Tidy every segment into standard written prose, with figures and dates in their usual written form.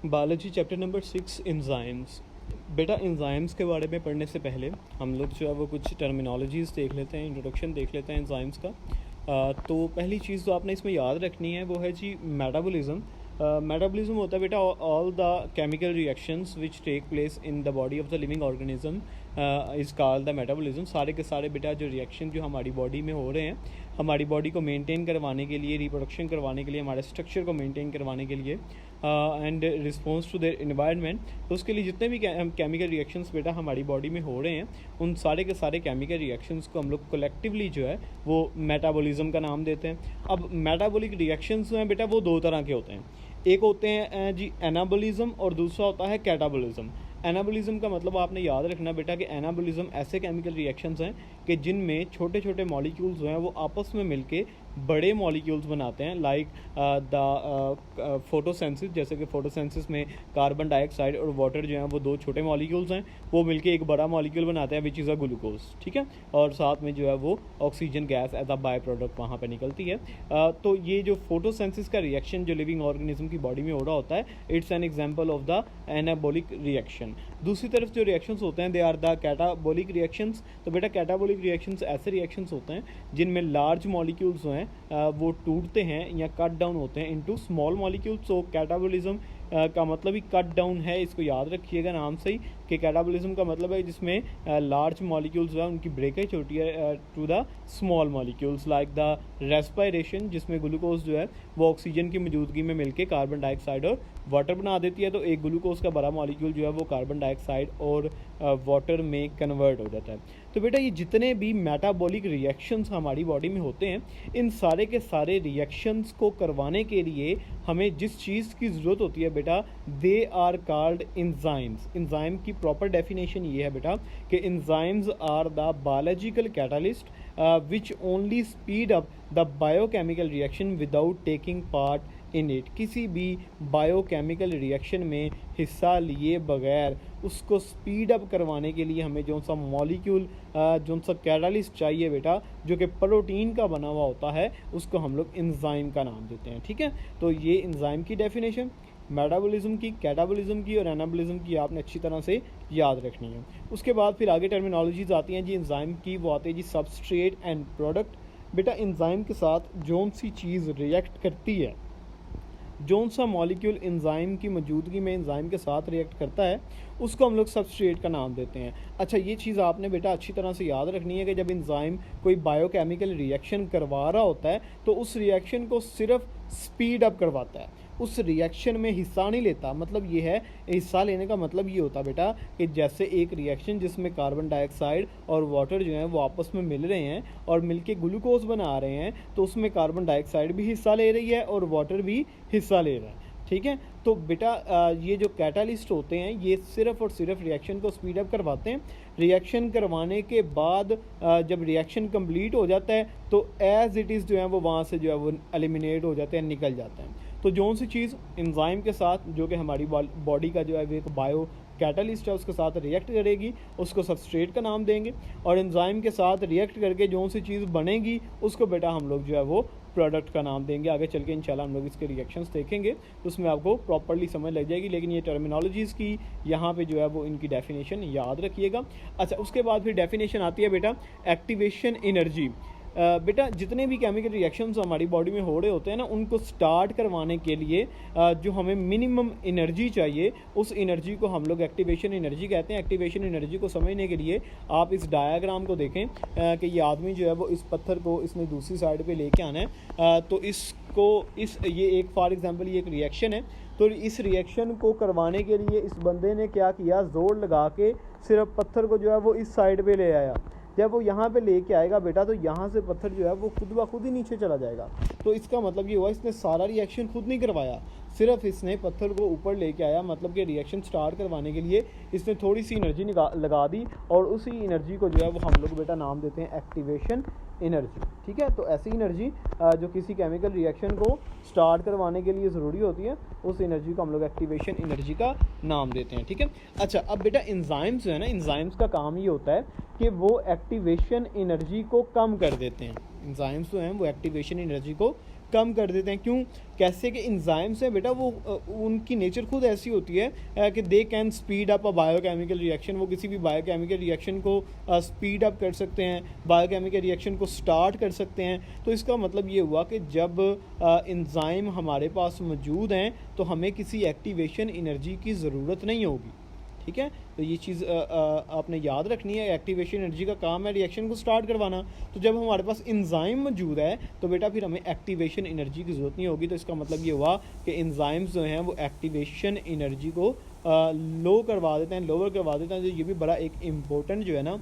Biology chapter number 6 enzymes. बेटा enzymes के बारे में पढ़ने से पहले हम लोग जो है वो कुछ टर्मिनोलॉजीज़ देख लेते हैं, इंट्रोडक्शन देख लेते हैं एंजाइम्स का। तो पहली चीज़ जो आपने इसमें याद रखनी है वो है जी मेटाबॉलिज्म। मेटाबॉलिज्म होता है बेटा all the chemical reactions which take place in the body of the living organism is called the metabolism. सारे के सारे बेटा जो रिएक्शन जो हमारी बॉडी में हो रहे हैं, हमारी बॉडी को मेंटेन करवाने के लिए, रिप्रोडक्शन करवाने के लिए, हमारे स्ट्रक्चर को मेंटेन करवाने के लिए and response to their environment, तो उसके लिए जितने भी केमिकल रिएक्शंस बेटा हमारी बॉडी में हो रहे हैं, उन सारे के सारे केमिकल रिएक्शंस को हम लोग कलेक्टिवली जो है वो मेटाबॉलिज्म का नाम देते हैं। अब मेटाबॉलिक रिएक्शंस जो हैं बेटा वो दो तरह के होते हैं। एक होते हैं जी एनाबॉलिज्म और दूसरा होता है कैटाबॉलिज्म। एनाबॉलिज्म का मतलब आपने याद रखना बेटा कि एनाबॉलिज्म ऐसे केमिकल रिएक्शंस हैं कि जिनमें छोटे छोटे मॉलिक्यूल्स जो हैं वो आपस में मिलके बड़े मॉलिक्यूल्स बनाते हैं, लाइक द फोटोसेंसिस। जैसे कि फोटोसेंसिस में कार्बन डाइऑक्साइड और वाटर जो हैं वो दो छोटे मॉलिक्यूल्स हैं, वो मिलके एक बड़ा मॉलिक्यूल बनाते हैं विच इज़ अ ग्लूकोज, ठीक है। और साथ में जो है वो oxygen gas as a by product वहाँ पे निकलती है। तो ये जो फोटोसेंसिस का रिएक्शन जो लिविंग ऑर्गेनिज्म की बॉडी में हो रहा होता है, it's an example of the anabolic reaction. दूसरी तरफ जो रिएक्शंस होते हैं they are the catabolic reactions. तो बेटा कैटाबॉलिक रिएक्शंस ऐसे रिएक्शंस होते हैं जिनमें लार्ज मॉलिक्यूल्स जो हैं वो टूटते हैं या कट डाउन होते हैं इनटू स्मॉल मॉलिक्यूल्स। सो कैटाबॉलिज्म का मतलब ही कट डाउन है, इसको याद रखिएगा नाम से ही कि कैटाबॉलिज्म का मतलब है जिसमें लार्ज मॉलिक्यूल्स जो है उनकी ब्रेकेज होती है to the small molecules, like the respiration, जिसमें ग्लूकोज जो है वो ऑक्सीजन की मौजूदगी में मिलके कार्बन डाइऑक्साइड और वाटर बना देती है। तो एक ग्लूकोज का बड़ा मॉलिक्यूल जो है वो कार्बन डाइऑक्साइड और वाटर में कन्वर्ट हो जाता है। तो बेटा ये जितने भी मेटाबॉलिक रिएक्शंस हमारी बॉडी में होते हैं, इन सारे के सारे रिएक्शंस को करवाने के लिए हमें जिस चीज़ की ज़रूरत होती है बेटा, they are called enzymes. Enzyme की प्रॉपर डेफिनेशन ये है बेटा कि enzymes are the biological catalyst which only speed up the biochemical reaction without taking part in it. किसी भी बायोकेमिकल रिएक्शन में हिस्सा लिए बगैर उसको स्पीड अप करवाने के लिए हमें जो सा मॉलिक्यूल जो सा कैटालिस्ट चाहिए बेटा, जो कि प्रोटीन का बना हुआ होता है, उसको हम लोग एंजाइम का नाम देते हैं, ठीक है। तो ये एंजाइम की डेफिनेशन मेटाबॉलिज्म की, कैटाबॉलिज्म की और एनाबॉलिज्म की आपने अच्छी तरह से याद रखनी है। उसके बाद फिर आगे टर्मिनोलॉजीज आती हैं जी एंजाइम की, वो आती है जी सबस्ट्रेट एंड प्रोडक्ट। बेटा एंजाइम के साथ जौन सी चीज़ रिएक्ट करती है, जौन सा मॉलिक्यूल एंजाइम की मौजूदगी में एंजाइम के साथ रिएक्ट करता है, उसको हम लोग सबस्ट्रेट का नाम देते हैं। अच्छा, ये चीज़ आपने बेटा अच्छी तरह से याद रखनी है कि जब एंजाइम कोई बायोकेमिकल रिएक्शन करवा रहा होता है तो उस रिएक्शन को सिर्फ स्पीड अप करवाता है, उस रिएक्शन में हिस्सा नहीं लेता। मतलब ये है, हिस्सा लेने का मतलब ये होता बेटा कि जैसे एक रिएक्शन जिसमें कार्बन डाइऑक्साइड और वाटर जो है वो आपस में मिल रहे हैं और मिलके ग्लूकोज बना रहे हैं, तो उसमें कार्बन डाइऑक्साइड भी हिस्सा ले रही है और वाटर भी हिस्सा ले रहा है, ठीक है। तो बेटा ये जो कैटालिस्ट होते हैं ये सिर्फ और सिर्फ रिएक्शन को स्पीड अप करवाते हैं। रिएक्शन करवाने के बाद जब रिएक्शन कंप्लीट हो जाता है तो एज इट इज़ जो है वो वहाँ से जो है वो एलिमिनेट हो जाते हैं, निकल जाते हैं। तो जौन सी चीज़ एंजाइम के साथ, जो कि हमारी बॉडी का जो है एक बायो कैटालिस्ट है, उसके साथ रिएक्ट करेगी, उसको सबस्ट्रेट का नाम देंगे। और एंजाइम के साथ रिएक्ट करके जौन सी चीज़ बनेगी उसको बेटा हम लोग जो है वो प्रोडक्ट का नाम देंगे। आगे चल के इंशाल्लाह हम लोग इसके रिएक्शंस देखेंगे तो उसमें आपको प्रॉपर्ली समझ लग जाएगी, लेकिन ये टर्मिनोलॉजीज़ की यहाँ पे जो है वो इनकी डेफिनेशन याद रखिएगा। अच्छा, उसके बाद फिर डेफिनेशन आती है बेटा एक्टिवेशन एनर्जी। बेटा जितने भी केमिकल रिएक्शंस हमारी बॉडी में हो रहे होते हैं ना, उनको स्टार्ट करवाने के लिए जो हमें मिनिमम एनर्जी चाहिए, उस एनर्जी को हम लोग एक्टिवेशन एनर्जी कहते हैं। एक्टिवेशन एनर्जी को समझने के लिए आप इस डायग्राम को देखें कि ये आदमी जो है वो इस पत्थर को इसने दूसरी साइड पे लेके आना है, तो इसको ये एक फॉर एग्जांपल ये एक रिएक्शन है, तो इस रिएक्शन को करवाने के लिए इस बंदे ने क्या किया, जोर लगा के सिर्फ पत्थर को जो है वो इस साइड पे ले आया। जब वो यहाँ पे लेके आएगा बेटा तो यहाँ से पत्थर जो है वो खुद ब खुद ही नीचे चला जाएगा। तो इसका मतलब ये हुआ इसने सारा रिएक्शन खुद नहीं करवाया, सिर्फ इसने पत्थर को ऊपर लेके आया। मतलब कि रिएक्शन स्टार्ट करवाने के लिए इसने थोड़ी सी एनर्जी लगा दी और उसी एनर्जी को जो है वो हम लोग बेटा नाम देते हैं एक्टिवेशन एनर्जी, ठीक है। तो ऐसी एनर्जी जो किसी केमिकल रिएक्शन को स्टार्ट करवाने के लिए ज़रूरी होती है, उस एनर्जी को हम लोग एक्टिवेशन एनर्जी का नाम देते हैं, ठीक है। अच्छा, अब बेटा एंजाइम्स जो है ना, एंजाइम्स का काम ये होता है कि वो एक्टिवेशन एनर्जी को कम कर देते हैं। एंजाइम्स जो हैं वो एक्टिवेशन एनर्जी को कम कर देते हैं। क्यों? कैसे कि एंजाइम्स हैं बेटा वो उनकी नेचर खुद ऐसी होती है कि they can speed up a biochemical reaction. वो किसी भी बायोकेमिकल रिएक्शन को स्पीड अप कर सकते हैं, बायोकेमिकल रिएक्शन को स्टार्ट कर सकते हैं। तो इसका मतलब ये हुआ कि जब एंजाइम हमारे पास मौजूद हैं तो हमें किसी एक्टिवेशन एनर्जी की ज़रूरत नहीं होगी। ठीक है, तो ये चीज़ आपने याद रखनी है। एक्टिवेशन एनर्जी का काम है रिएक्शन को स्टार्ट करवाना। तो जब हमारे पास एंजाइम मौजूद है तो बेटा फिर हमें एक्टिवेशन एनर्जी की ज़रूरत नहीं होगी। तो इसका मतलब ये हुआ कि एंजाइम्स जो हैं वो एक्टिवेशन एनर्जी को लो करवा देते हैं, लोअर करवा देते हैं। तो ये भी बड़ा एक इम्पोर्टेंट जो है ना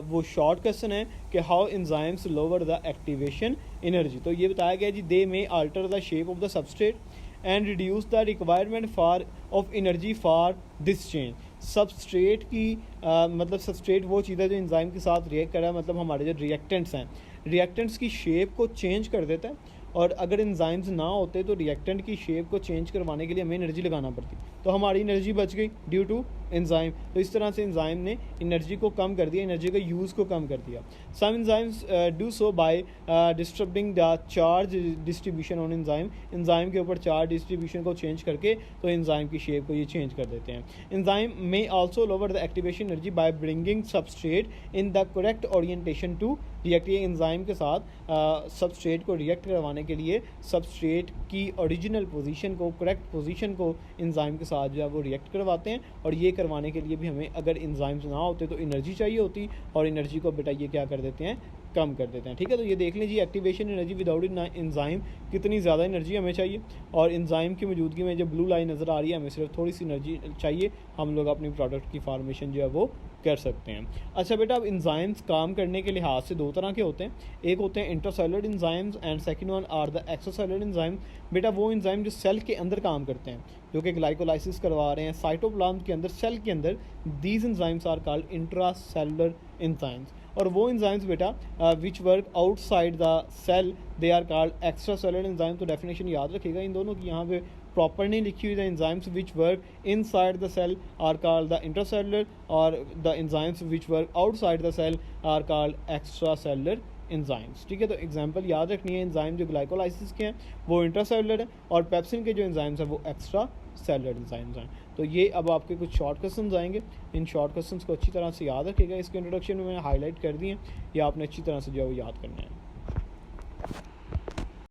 वो शॉर्ट क्वेश्चन है कि how enzymes lower the activation energy. तो ये बताया गया जी, they may alter the shape of the substrate and reduce the requirement for of energy for this change. Substrate की मतलब सबस्ट्रेट वो चीज़ है जो एंजाइम के साथ रिएक्ट कर रहा है, मतलब हमारे जो रिएक्टेंट्स हैं, रिएक्टेंट्स की शेप को चेंज कर देता है। और अगर एंजाइम्स ना होते तो रिएक्टेंट की शेप को चेंज करवाने के लिए हमें एनर्जी लगाना पड़ती, तो हमारी एनर्जी बच गई ड्यू टू एंजाइम। तो इस तरह से एंजाइम ने एनर्जी को कम कर दिया, एनर्जी का यूज़ को कम कर दिया। Some enzymes do so by disturbing the charge distribution on enzyme. Enzyme के ऊपर चार्ज डिस्ट्रीब्यूशन को चेंज करके तो एंजाइम की शेप को ये चेंज कर देते हैं। Enzyme may also lower the activation energy by bringing substrate in the correct orientation to react. ये एंजाइम के साथ सबस्ट्रेट को रिएक्ट करवाने के लिए सबस्ट्रेट की ओरिजिनल पोजीशन को, करेक्ट पोजीशन को एंजाइम के साथ जो है वो रिएक्ट करवाते हैं। और ये करवाने के लिए भी हमें अगर एंजाइम्स ना होते तो एनर्जी चाहिए होती, और एनर्जी को बेटा ये क्या कर देते हैं, कम कर देते हैं। ठीक है, तो ये देख लीजिए एक्टिवेशन एनर्जी विदाउट एंजाइम कितनी ज़्यादा एनर्जी हमें चाहिए, और एंजाइम की मौजूदगी में जो ब्लू लाइन नज़र आ रही है हमें सिर्फ थोड़ी सी एनर्जी चाहिए, हम लोग अपनी प्रोडक्ट की फार्मेशन जो है वो कर सकते हैं। अच्छा बेटा, अब एंजाइम्स काम करने के लिहाज से दो तरह के होते हैं। एक होते हैं intracellular enzymes and second one are the extracellular enzyme. बेटा वो एंजाइम जो सेल के अंदर काम करते हैं, जो कि ग्लाइकोलाइसिस करवा रहे हैं साइटोप्लाज्म के अंदर, सेल के अंदर, these enzymes are called intracellular enzymes. और वो एंजाइम्स बेटा which work outside the cell they are called extra cellular enzyme. तो डेफिनेशन याद रखिएगा इन दोनों की, यहाँ पे प्रॉपर नहीं लिखी हुई। The enzymes which work inside the cell are called the intracellular, और the enzymes which work outside the cell are called extra cellular enzymes. ठीक है, तो एग्जांपल याद रखनी है। एंजाइम जो ग्लाइकोलाइसिस के हैं वो इंट्रासेलुलर है, और पेप्सिन के जो एंजाइम्स हैं वो एक्स्ट्रा सेलुलर एंजाइम्स हैं। तो ये अब आपके कुछ शॉर्ट क्वेश्चंस आएंगे, इन शॉर्ट क्वेश्चंस को अच्छी तरह से याद रखिएगा। इसके इंट्रोडक्शन में मैंने हाईलाइट कर दिए, ये आपने अच्छी तरह से जो है वो याद करना है।